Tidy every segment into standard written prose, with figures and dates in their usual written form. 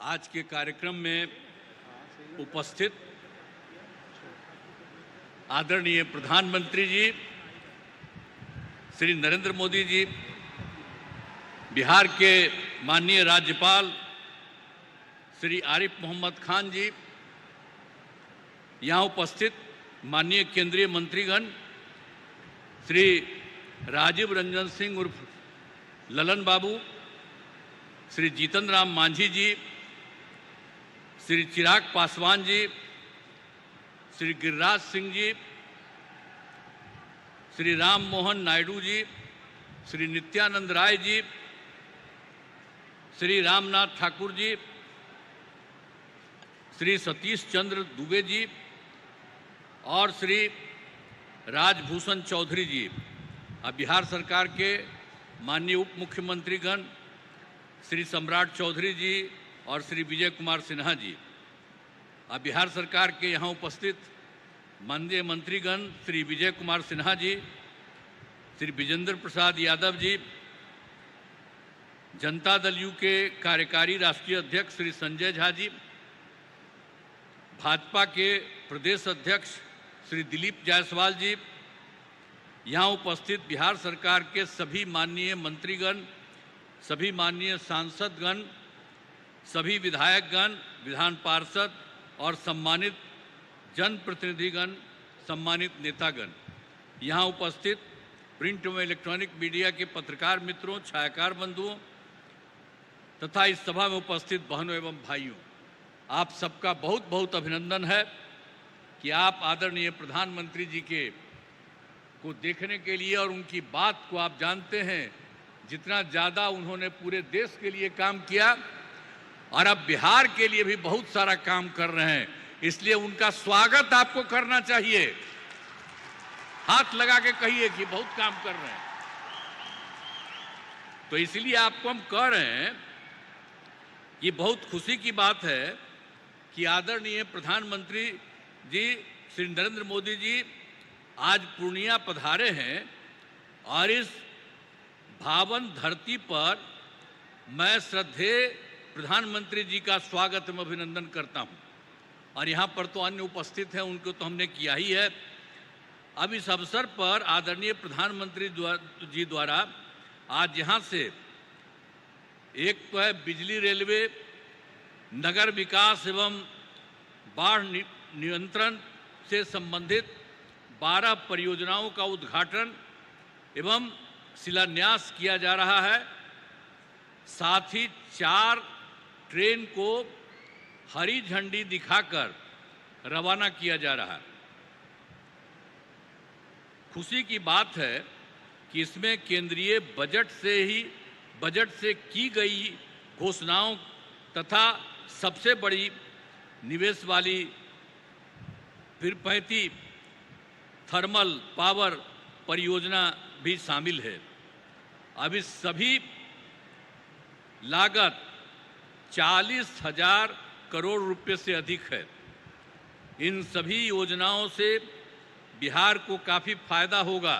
आज के कार्यक्रम में उपस्थित आदरणीय प्रधानमंत्री जी श्री नरेंद्र मोदी जी, बिहार के माननीय राज्यपाल श्री आरिफ मोहम्मद खान जी, यहाँ उपस्थित माननीय केंद्रीय मंत्रीगण श्री राजीव रंजन सिंह उर्फ ललन बाबू, श्री जीतन राम मांझी जी, श्री चिराग पासवान जी, श्री गिरिराज सिंह जी, श्री राम मोहन नायडू जी, श्री नित्यानंद राय जी, श्री रामनाथ ठाकुर जी, श्री सतीश चंद्र दुबे जी और श्री राजभूषण चौधरी जी, बिहार सरकार के माननीय उप मुख्यमंत्रीगण श्री सम्राट चौधरी जी और श्री विजय कुमार सिन्हा जी, बिहार सरकार के यहाँ उपस्थित माननीय मंत्रीगण श्री विजय कुमार सिन्हा जी, श्री विजेंद्र प्रसाद यादव जी, जनता दल यू के कार्यकारी राष्ट्रीय अध्यक्ष श्री संजय झा जी, भाजपा के प्रदेश अध्यक्ष श्री दिलीप जायसवाल जी, यहाँ उपस्थित बिहार सरकार के सभी माननीय मंत्रीगण, सभी माननीय सांसदगण, सभी विधायकगण, विधान पार्षद और सम्मानित जनप्रतिनिधिगण, सम्मानित नेतागण, यहाँ उपस्थित प्रिंट एवं इलेक्ट्रॉनिक मीडिया के पत्रकार मित्रों, छायाकार बंधुओं तथा इस सभा में उपस्थित बहनों एवं भाइयों, आप सबका बहुत बहुत अभिनंदन है कि आप आदरणीय प्रधानमंत्री जी को देखने के लिए और उनकी बात को आप जानते हैं जितना ज़्यादा उन्होंने पूरे देश के लिए काम किया और अब बिहार के लिए भी बहुत सारा काम कर रहे हैं, इसलिए उनका स्वागत आपको करना चाहिए। हाथ लगा के कहिए कि बहुत काम कर रहे हैं। तो इसलिए आपको हम कह रहे हैं, ये बहुत खुशी की बात है कि आदरणीय प्रधानमंत्री जी श्री नरेंद्र मोदी जी आज पूर्णिया पधारे हैं और इस पावन धरती पर मैं श्रद्धेय प्रधानमंत्री जी का स्वागत एवं अभिनंदन करता हूं। और यहाँ पर तो अन्य उपस्थित हैं, उनको तो हमने किया ही है। अब इस अवसर पर आदरणीय प्रधानमंत्री जी द्वारा आज यहाँ से एक तो है बिजली रेलवे, नगर विकास एवं बाढ़ नियंत्रण से संबंधित 12 परियोजनाओं का उद्घाटन एवं शिलान्यास किया जा रहा है। साथ ही 4 ट्रेन को हरी झंडी दिखाकर रवाना किया जा रहा है। खुशी की बात है कि इसमें केंद्रीय बजट से की गई घोषणाओं तथा सबसे बड़ी निवेश वाली पीरपैंती थर्मल पावर परियोजना भी शामिल है। अब इस सभी लागत 40,000 करोड़ रुपए से अधिक है। इन सभी योजनाओं से बिहार को काफ़ी फायदा होगा।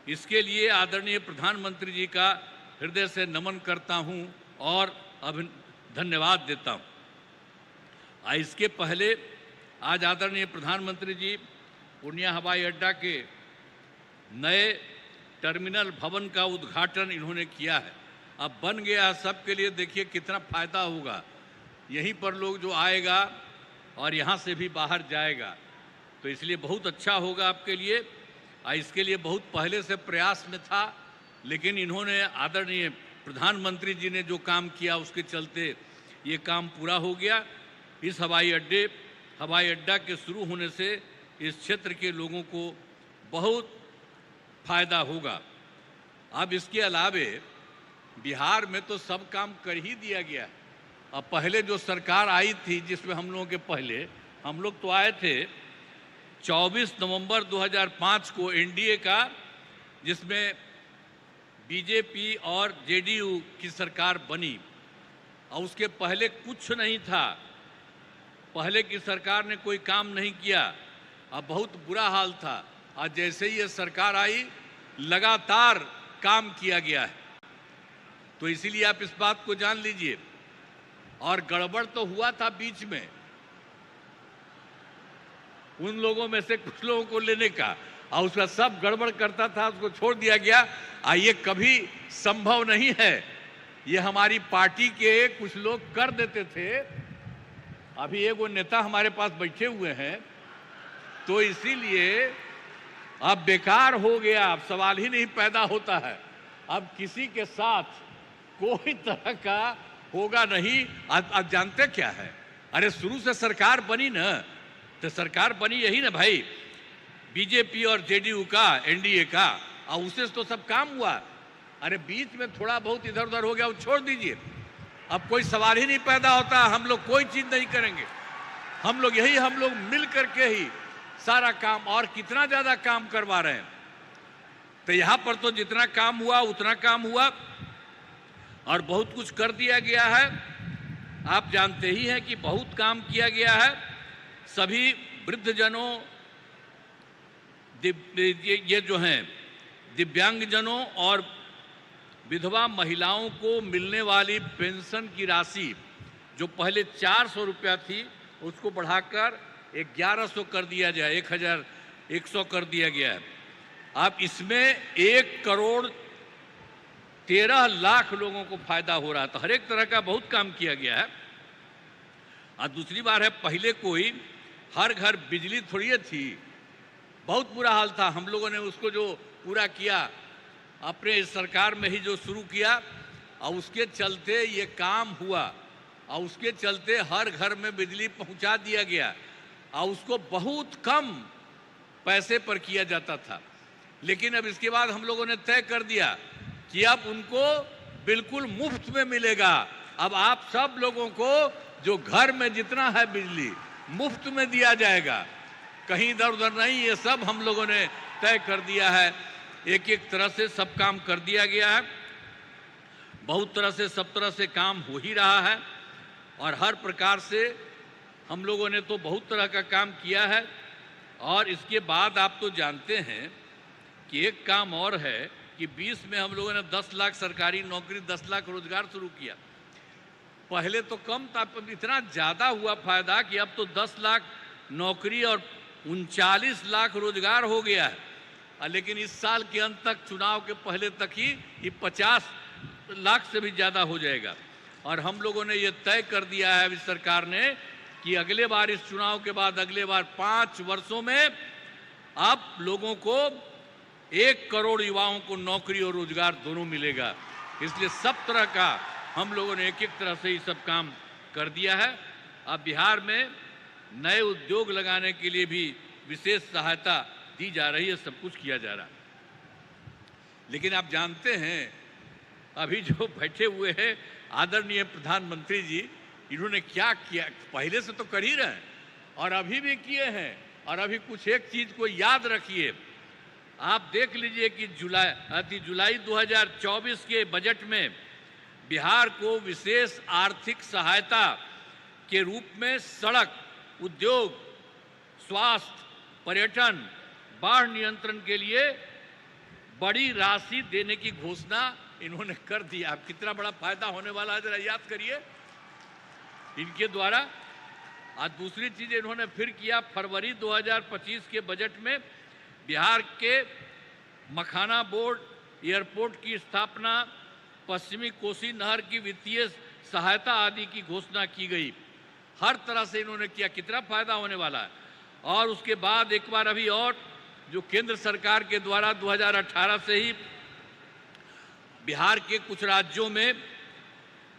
इसके लिए आदरणीय प्रधानमंत्री जी का हृदय से नमन करता हूं और धन्यवाद देता हूं। इसके पहले आज आदरणीय प्रधानमंत्री जी पूर्णिया हवाई अड्डा के नए टर्मिनल भवन का उद्घाटन इन्होंने किया है। अब बन गया सबके लिए, देखिए कितना फायदा होगा। यहीं पर लोग जो आएगा और यहाँ से भी बाहर जाएगा, तो इसलिए बहुत अच्छा होगा आपके लिए। इसके लिए बहुत पहले से प्रयास में था, लेकिन इन्होंने आदरणीय प्रधानमंत्री जी ने जो काम किया उसके चलते ये काम पूरा हो गया। इस हवाई अड्डा के शुरू होने से इस क्षेत्र के लोगों को बहुत फायदा होगा। अब इसके अलावे बिहार में तो सब काम कर ही दिया गया। अब पहले जो सरकार आई थी, जिसमें हम लोगों के पहले हम लोग तो आए थे 24 नवंबर 2005 को एनडीए का, जिसमें बीजेपी और जेडीयू की सरकार बनी। और उसके पहले कुछ नहीं था, पहले की सरकार ने कोई काम नहीं किया। अब बहुत बुरा हाल था। आज जैसे ही ये सरकार आई, लगातार काम किया गया है। तो इसीलिए आप इस बात को जान लीजिए और गड़बड़ तो हुआ था बीच में, उन लोगों में से कुछ लोगों को लेने का, और उसका सब गड़बड़ करता था, उसको छोड़ दिया गया। ये कभी संभव नहीं है, ये हमारी पार्टी के कुछ लोग कर देते थे। अभी एक वो नेता हमारे पास बैठे हुए हैं, तो इसीलिए अब बेकार हो गया, अब सवाल ही नहीं पैदा होता है, अब किसी के साथ कोई तरह का होगा नहीं। अब जानते क्या है, अरे शुरू से सरकार बनी ना, तो सरकार बनी यही ना भाई, बीजेपी और जेडीयू का, एनडीए का, और उससे तो सब काम हुआ। अरे बीच में थोड़ा बहुत इधर उधर हो गया, वो छोड़ दीजिए, अब कोई सवाल ही नहीं पैदा होता। हम लोग कोई चीज नहीं करेंगे, हम लोग मिल करके ही सारा काम, और कितना ज्यादा काम करवा रहे हैं। तो यहां पर तो जितना काम हुआ उतना काम हुआ, और बहुत कुछ कर दिया गया है। आप जानते ही हैं कि बहुत काम किया गया है। सभी वृद्धजनों, ये जो हैं दिव्यांगजनों और विधवा महिलाओं को मिलने वाली पेंशन की राशि जो पहले 400 रुपया थी, उसको बढ़ाकर 1100 कर दिया जाए, 1100 कर दिया गया है। अब इसमें 1,13,00,000 लोगों को फायदा हो रहा है। तो हर एक तरह का बहुत काम किया गया है। और दूसरी बात है, पहले कोई हर घर बिजली थोड़ी थी, बहुत बुरा हाल था। हम लोगों ने उसको जो पूरा किया, अपने सरकार में ही जो शुरू किया, और उसके चलते ये काम हुआ, और उसके चलते हर घर में बिजली पहुंचा दिया गया, और उसको बहुत कम पैसे पर किया जाता था। लेकिन अब इसके बाद हम लोगों ने तय कर दिया कि अब उनको बिल्कुल मुफ्त में मिलेगा। अब आप सब लोगों को जो घर में जितना है बिजली मुफ्त में दिया जाएगा, कहीं इधर उधर नहीं। ये सब हम लोगों ने तय कर दिया है। एक एक तरह से सब काम कर दिया गया है। बहुत तरह से, सब तरह से काम हो ही रहा है, और हर प्रकार से हम लोगों ने तो बहुत तरह का काम किया है। और इसके बाद आप तो जानते हैं कि एक काम और है कि 20 में हम लोगों ने 10 लाख सरकारी नौकरी, 10 लाख रोजगार शुरू किया। पहले तो कम था, पर इतना ज़्यादा हुआ फायदा कि अब तो 10 लाख नौकरी और 39 लाख रोजगार हो गया है। लेकिन इस साल के अंत तक, चुनाव के पहले तक ही ये 50 लाख से भी ज़्यादा हो जाएगा। और हम लोगों ने ये तय कर दिया है इस सरकार ने कि अगले बार, इस चुनाव के बाद अगले बार 5 वर्षों में आप लोगों को 1 करोड़ युवाओं को नौकरी और रोजगार दोनों मिलेगा। इसलिए सब तरह का हम लोगों ने एक एक तरह से ये सब काम कर दिया है। अब बिहार में नए उद्योग लगाने के लिए भी विशेष सहायता दी जा रही है, सब कुछ किया जा रहा है। लेकिन आप जानते हैं, अभी जो बैठे हुए हैं आदरणीय प्रधानमंत्री जी, इन्होंने क्या किया, पहले से तो कर ही रहे हैं और अभी भी किए हैं। और अभी कुछ एक चीज को याद रखिए, आप देख लीजिए कि जुलाई 2024 के बजट में बिहार को विशेष आर्थिक सहायता के रूप में सड़क, उद्योग, स्वास्थ्य, पर्यटन, बाढ़ नियंत्रण के लिए बड़ी राशि देने की घोषणा इन्होंने कर दी। आप कितना बड़ा फायदा होने वाला है जरा याद करिए इनके द्वारा। आज दूसरी चीज इन्होंने फिर किया, फरवरी 2025 के बजट में बिहार के मखाना बोर्ड, एयरपोर्ट की स्थापना, पश्चिमी कोसी नहर की वित्तीय सहायता आदि की घोषणा की गई। हर तरह से इन्होंने किया, कितना फायदा होने वाला है। और उसके बाद एक बार अभी और जो केंद्र सरकार के द्वारा 2018 से ही बिहार के कुछ राज्यों में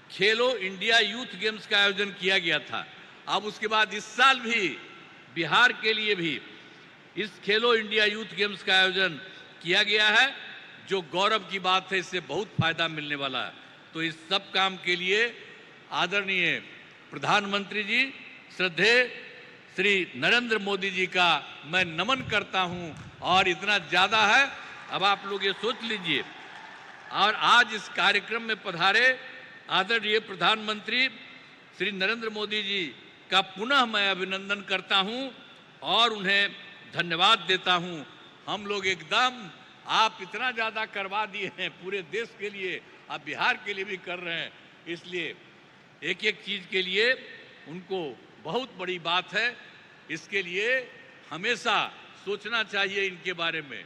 खेलो इंडिया यूथ गेम्स का आयोजन किया गया था। अब उसके बाद इस साल भी बिहार के लिए भी इस खेलो इंडिया यूथ गेम्स का आयोजन किया गया है, जो गौरव की बात है। इससे बहुत फायदा मिलने वाला है। तो इस सब काम के लिए आदरणीय प्रधानमंत्री जी, श्रद्धेय श्री नरेंद्र मोदी जी का मैं नमन करता हूं। और इतना ज़्यादा है, अब आप लोग ये सोच लीजिए। और आज इस कार्यक्रम में पधारे आदरणीय प्रधानमंत्री श्री नरेंद्र मोदी जी का पुनः मैं अभिनंदन करता हूं और उन्हें धन्यवाद देता हूं। हम लोग एकदम, आप इतना ज़्यादा करवा दिए हैं पूरे देश के लिए, आप बिहार के लिए भी कर रहे हैं, इसलिए एक एक चीज के लिए उनको बहुत बड़ी बात है। इसके लिए हमेशा सोचना चाहिए इनके बारे में,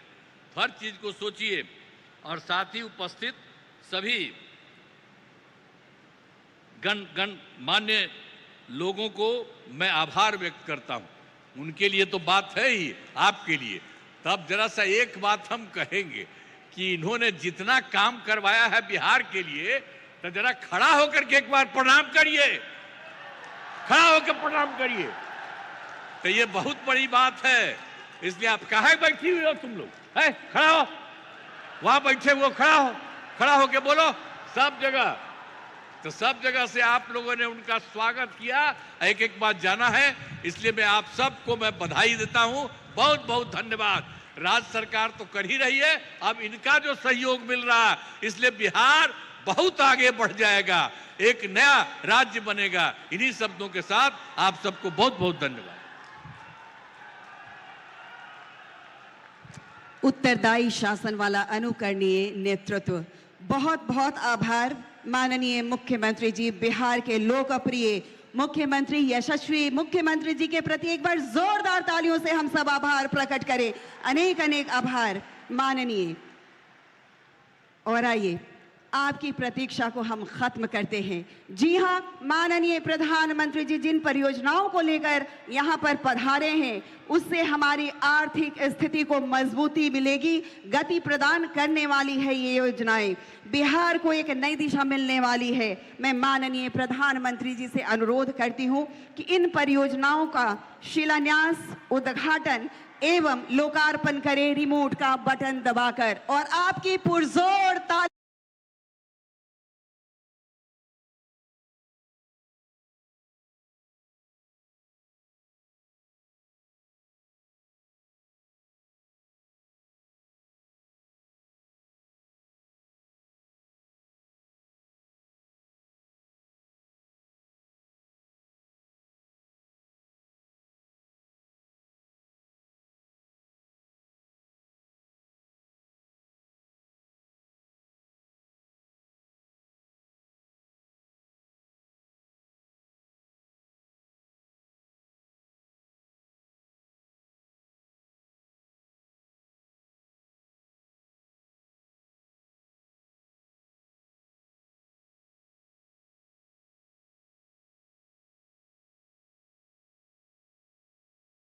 हर चीज को सोचिए। और साथ ही उपस्थित सभी गणमान्य लोगों को मैं आभार व्यक्त करता हूं। उनके लिए तो बात है ही, आपके लिए तब जरा सा एक बात हम कहेंगे कि इन्होंने जितना काम करवाया है बिहार के लिए, तो जरा खड़ा होकर के एक बार प्रणाम करिए, खड़ा होकर प्रणाम करिए। तो ये बहुत बड़ी बात है। इसलिए आप कहाँ बैठी हुई हो तुम लोग, है खड़ा हो, वहां बैठे हुए खड़ा होके बोलो सब जगह। तो सब जगह से आप लोगों ने उनका स्वागत किया, एक एक बात जाना है। इसलिए मैं आप सबको मैं बधाई देता हूं, बहुत बहुत धन्यवाद। राज्य सरकार तो कर ही रही है, अब इनका जो सहयोग मिल रहा है, इसलिए बिहार बहुत आगे बढ़ जाएगा, एक नया राज्य बनेगा। इन्हीं शब्दों के साथ आप सबको बहुत बहुत धन्यवाद। उत्तरदायी शासन वाला अनुकरणीय नेतृत्व, बहुत बहुत आभार माननीय मुख्यमंत्री जी। बिहार के लोकप्रिय मुख्यमंत्री, यशस्वी मुख्यमंत्री जी के प्रति एक बार जोरदार तालियों से हम सब आभार प्रकट करें। अनेक अनेक आभार माननीय। और आइए आपकी प्रतीक्षा को हम खत्म करते हैं। जी हाँ, माननीय प्रधानमंत्री जी जिन परियोजनाओं को लेकर यहाँ पर पधारे हैं, उससे हमारी आर्थिक स्थिति को मजबूती मिलेगी, गति प्रदान करने वाली है ये योजनाएं, बिहार को एक नई दिशा मिलने वाली है। मैं माननीय प्रधानमंत्री जी से अनुरोध करती हूँ कि इन परियोजनाओं का शिलान्यास, उद्घाटन एवं लोकार्पण करें रिमोट का बटन दबाकर। और आपकी पुरजोर ताली